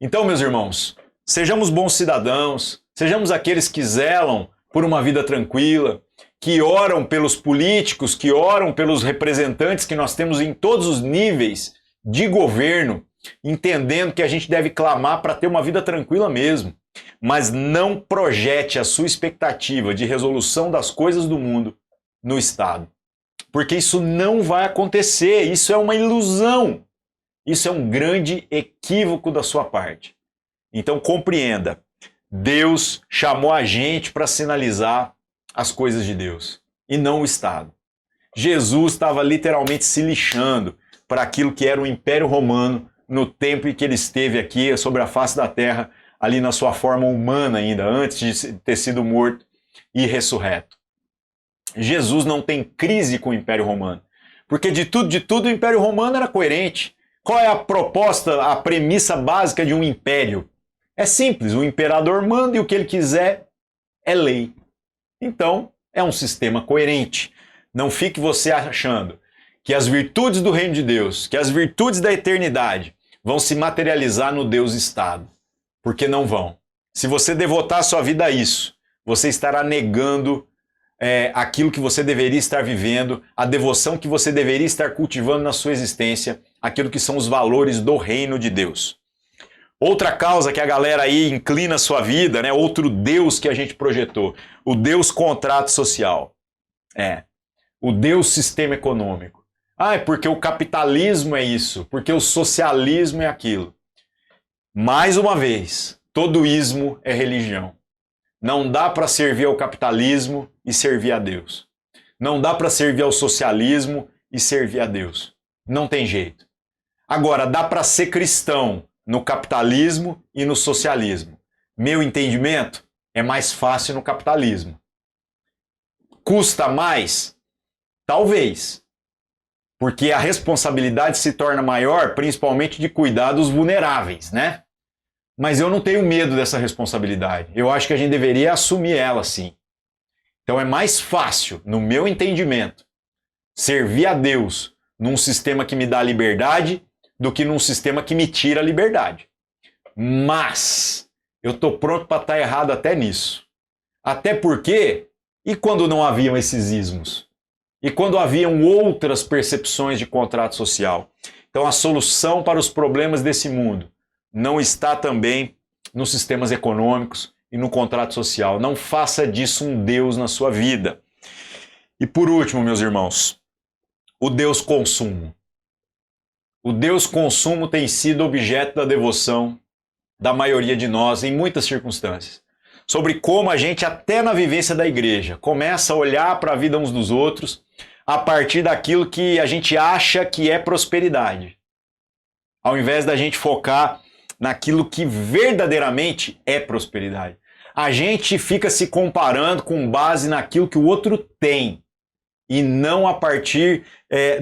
Speaker 7: Então, meus irmãos, sejamos bons cidadãos, sejamos aqueles que zelam por uma vida tranquila, que oram pelos políticos, que oram pelos representantes que nós temos em todos os níveis de governo, entendendo que a gente deve clamar para ter uma vida tranquila mesmo. Mas não projete a sua expectativa de resolução das coisas do mundo no Estado. Porque isso não vai acontecer, isso é uma ilusão. Isso é um grande equívoco da sua parte. Então compreenda, Deus chamou a gente para sinalizar as coisas de Deus, e não o Estado. Jesus estava literalmente se lixando para aquilo que era o Império Romano no tempo em que ele esteve aqui sobre a face da terra, ali na sua forma humana ainda, antes de ter sido morto e ressurreto. Jesus não tem crise com o Império Romano, porque de tudo o Império Romano era coerente. Qual é a proposta, a premissa básica de um império? É simples, o imperador manda e o que ele quiser é lei. Então, é um sistema coerente. Não fique você achando que as virtudes do reino de Deus, que as virtudes da eternidade vão se materializar no Deus Estado. Porque não vão. Se você devotar a sua vida a isso, você estará negando aquilo que você deveria estar vivendo, a devoção que você deveria estar cultivando na sua existência, aquilo que são os valores do reino de Deus. Outra causa que a galera aí inclina a sua vida, né? Outro Deus que a gente projetou, o Deus contrato social. O Deus sistema econômico. É porque o capitalismo é isso, porque o socialismo é aquilo. Mais uma vez, todo ismo é religião. Não dá para servir ao capitalismo e servir a Deus. Não dá para servir ao socialismo e servir a Deus. Não tem jeito. Agora, dá para ser cristão no capitalismo e no socialismo. Meu entendimento é mais fácil no capitalismo. Custa mais? Talvez. Porque a responsabilidade se torna maior, principalmente de cuidar dos vulneráveis, né? Mas eu não tenho medo dessa responsabilidade. Eu acho que a gente deveria assumir ela, sim. Então é mais fácil, no meu entendimento, servir a Deus num sistema que me dá liberdade do que num sistema que me tira a liberdade. Mas eu estou pronto para estar errado até nisso. Até porque, e quando não haviam esses ismos? E quando haviam outras percepções de contrato social? Então a solução para os problemas desse mundo não está também nos sistemas econômicos e no contrato social. Não faça disso um Deus na sua vida. E por último, meus irmãos, o Deus consumo. O Deus consumo tem sido objeto da devoção da maioria de nós em muitas circunstâncias. Sobre como a gente, até na vivência da igreja, começa a olhar para a vida uns dos outros a partir daquilo que a gente acha que é prosperidade. Ao invés da gente focar naquilo que verdadeiramente é prosperidade. A gente fica se comparando com base naquilo que o outro tem e não a partir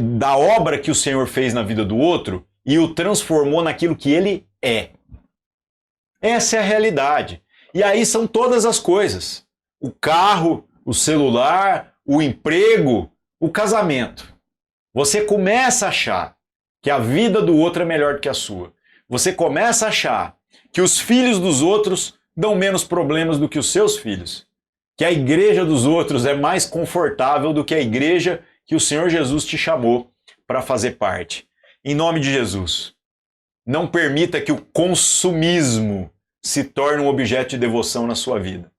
Speaker 7: da obra que o Senhor fez na vida do outro e o transformou naquilo que ele é. Essa é a realidade. E aí são todas as coisas. O carro, o celular, o emprego, o casamento. Você começa a achar que a vida do outro é melhor do que a sua. Você começa a achar que os filhos dos outros dão menos problemas do que os seus filhos. Que a igreja dos outros é mais confortável do que a igreja que o Senhor Jesus te chamou para fazer parte. Em nome de Jesus, não permita que o consumismo se torne um objeto de devoção na sua vida.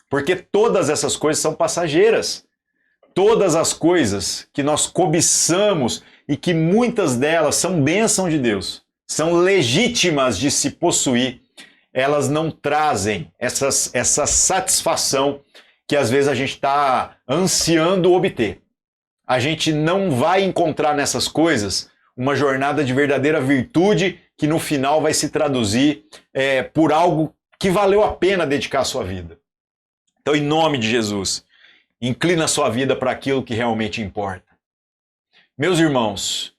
Speaker 7: Porque todas essas coisas são passageiras. Todas as coisas que nós cobiçamos e que muitas delas são bênção de Deus, são legítimas de se possuir, elas não trazem essa satisfação que às vezes a gente está ansiando obter. A gente não vai encontrar nessas coisas uma jornada de verdadeira virtude que no final vai se traduzir por algo que valeu a pena dedicar a sua vida. Então, em nome de Jesus, inclina a sua vida para aquilo que realmente importa. Meus irmãos,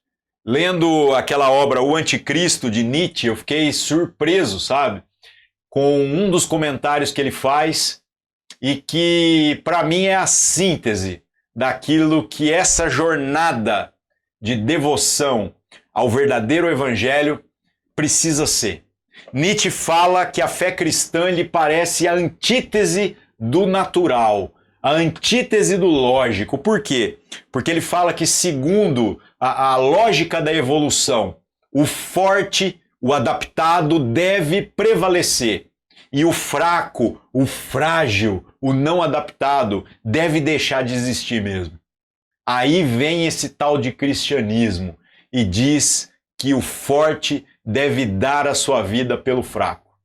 Speaker 7: lendo aquela obra O Anticristo de Nietzsche, eu fiquei surpreso, sabe? Com um dos comentários que ele faz e que, para mim, é a síntese daquilo que essa jornada de devoção ao verdadeiro evangelho precisa ser. Nietzsche fala que a fé cristã lhe parece a antítese do natural, a antítese do lógico. Por quê? Porque ele fala que, segundo a lógica da evolução, o forte, o adaptado deve prevalecer. E o fraco, o frágil, o não adaptado deve deixar de existir mesmo. Aí vem esse tal de cristianismo e diz que o forte deve dar a sua vida pelo fraco.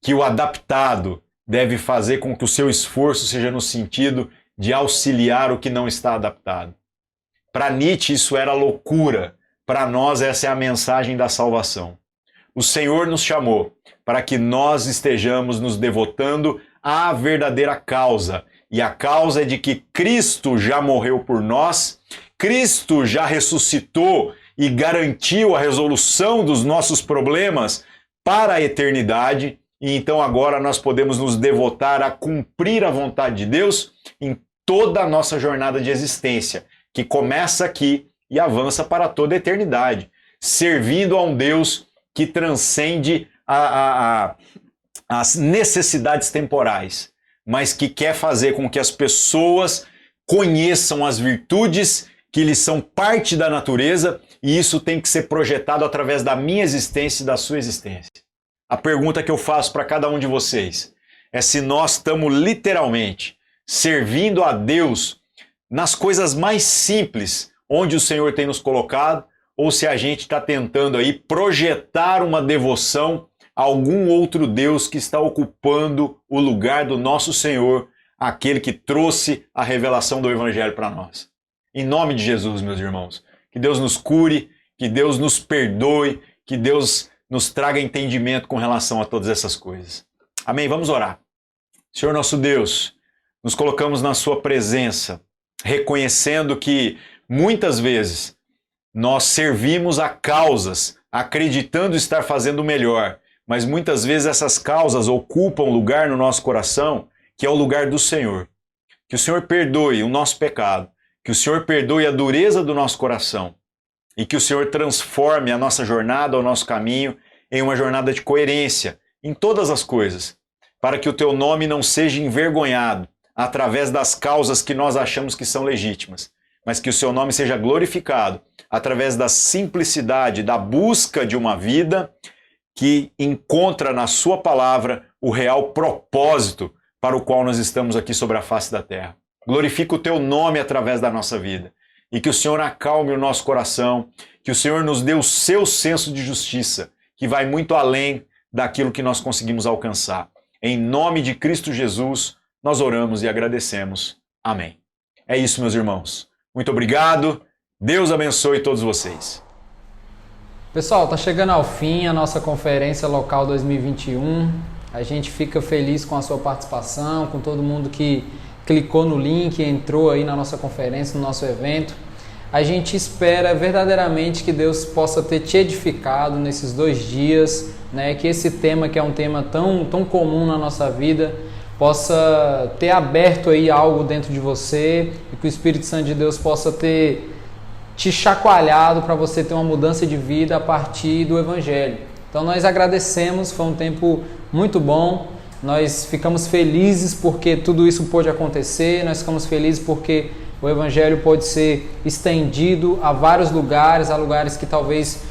Speaker 7: Que o adaptado deve fazer com que o seu esforço seja no sentido de auxiliar o que não está adaptado. Para Nietzsche isso era loucura, para nós essa é a mensagem da salvação. O Senhor nos chamou para que nós estejamos nos devotando à verdadeira causa, e a causa é de que Cristo já morreu por nós, Cristo já ressuscitou e garantiu a resolução dos nossos problemas para a eternidade, e então agora nós podemos nos devotar a cumprir a vontade de Deus em toda a nossa jornada de existência, que começa aqui e avança para toda a eternidade, servindo a um Deus que transcende as necessidades temporais, mas que quer fazer com que as pessoas conheçam as virtudes que lhes são parte da natureza, e isso tem que ser projetado através da minha existência e da sua existência. A pergunta que eu faço para cada um de vocês é se nós estamos literalmente servindo a Deus nas coisas mais simples, onde o Senhor tem nos colocado, ou se a gente está tentando aí projetar uma devoção a algum outro Deus que está ocupando o lugar do nosso Senhor, aquele que trouxe a revelação do Evangelho para nós. Em nome de Jesus, meus irmãos, que Deus nos cure, que Deus nos perdoe, que Deus nos traga entendimento com relação a todas essas coisas. Amém? Vamos orar. Senhor nosso Deus, nos colocamos na sua presença, reconhecendo que muitas vezes nós servimos a causas, acreditando estar fazendo o melhor, mas muitas vezes essas causas ocupam lugar no nosso coração, que é o lugar do Senhor. Que o Senhor perdoe o nosso pecado, que o Senhor perdoe a dureza do nosso coração e que o Senhor transforme a nossa jornada, o nosso caminho, em uma jornada de coerência em todas as coisas, para que o teu nome não seja envergonhado através das causas que nós achamos que são legítimas, mas que o seu nome seja glorificado através da simplicidade, da busca de uma vida que encontra na sua palavra o real propósito para o qual nós estamos aqui sobre a face da terra. Glorifica o teu nome através da nossa vida e que o Senhor acalme o nosso coração, que o Senhor nos dê o seu senso de justiça, que vai muito além daquilo que nós conseguimos alcançar. Em nome de Cristo Jesus, nós oramos e agradecemos. Amém. É isso, meus irmãos. Muito obrigado. Deus abençoe todos vocês.
Speaker 2: Pessoal, tá chegando ao fim a nossa conferência local 2021. A gente fica feliz com a sua participação, com todo mundo que clicou no link, entrou aí na nossa conferência, no nosso evento. A gente espera verdadeiramente que Deus possa ter te edificado nesses 2 dias, né? Que esse tema, que é um tema tão comum na nossa vida, possa ter aberto aí algo dentro de você e que o Espírito Santo de Deus possa ter te chacoalhado para você ter uma mudança de vida a partir do Evangelho. Então nós agradecemos, foi um tempo muito bom, nós ficamos felizes porque tudo isso pôde acontecer, nós ficamos felizes porque o Evangelho pode ser estendido a vários lugares, a lugares que talvez,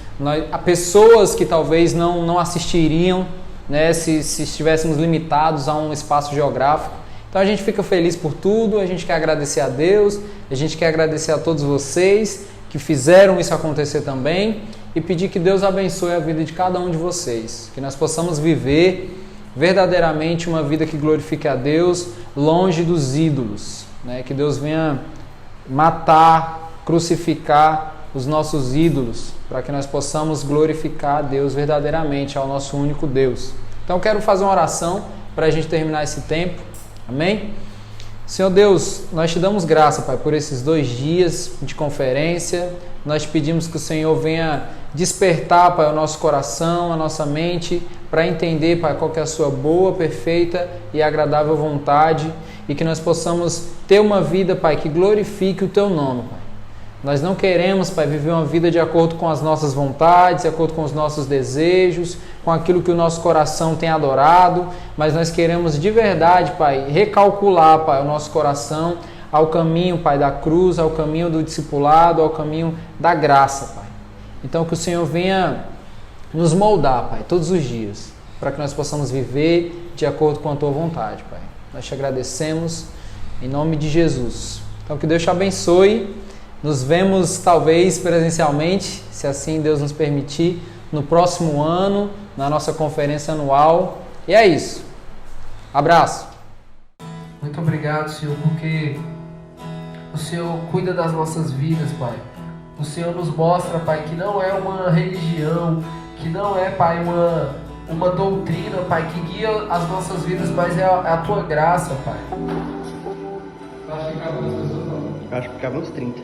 Speaker 2: a pessoas que talvez não assistiriam, né, se estivéssemos limitados a um espaço geográfico. Então a gente fica feliz por tudo, a gente quer agradecer a Deus, a gente quer agradecer a todos vocês que fizeram isso acontecer também e pedir que Deus abençoe a vida de cada um de vocês, que nós possamos viver verdadeiramente uma vida que glorifique a Deus, longe dos ídolos, né? Que Deus venha matar, crucificar os nossos ídolos, para que nós possamos glorificar a Deus verdadeiramente, ao nosso único Deus. Então eu quero fazer uma oração para a gente terminar esse tempo. Amém? Senhor Deus, nós te damos graça, Pai, por esses 2 dias de conferência. Nós te pedimos que o Senhor venha despertar, Pai, o nosso coração, a nossa mente, para entender, Pai, qual que é a sua boa, perfeita e agradável vontade, e que nós possamos ter uma vida, Pai, que glorifique o Teu nome, Pai. Nós não queremos, Pai, viver uma vida de acordo com as nossas vontades, de acordo com os nossos desejos, com aquilo que o nosso coração tem adorado, mas nós queremos de verdade, Pai, recalcular, Pai, o nosso coração ao caminho, Pai, da cruz, ao caminho do discipulado, ao caminho da graça, Pai. Então que o Senhor venha nos moldar, Pai, todos os dias, para que nós possamos viver de acordo com a Tua vontade, Pai. Nós te agradecemos em nome de Jesus. Então que Deus te abençoe. Nos vemos talvez presencialmente, se assim Deus nos permitir, no próximo ano, na nossa conferência anual. E é isso. Abraço.
Speaker 1: Muito obrigado, Senhor, porque o Senhor cuida das nossas vidas, Pai. O Senhor nos mostra, Pai, que não é uma religião, que não é, Pai, uma doutrina, Pai, que guia as nossas vidas, mas é a Tua graça, Pai.
Speaker 2: Acho que acabou as pessoas.
Speaker 5: Acho que ficava uns 30.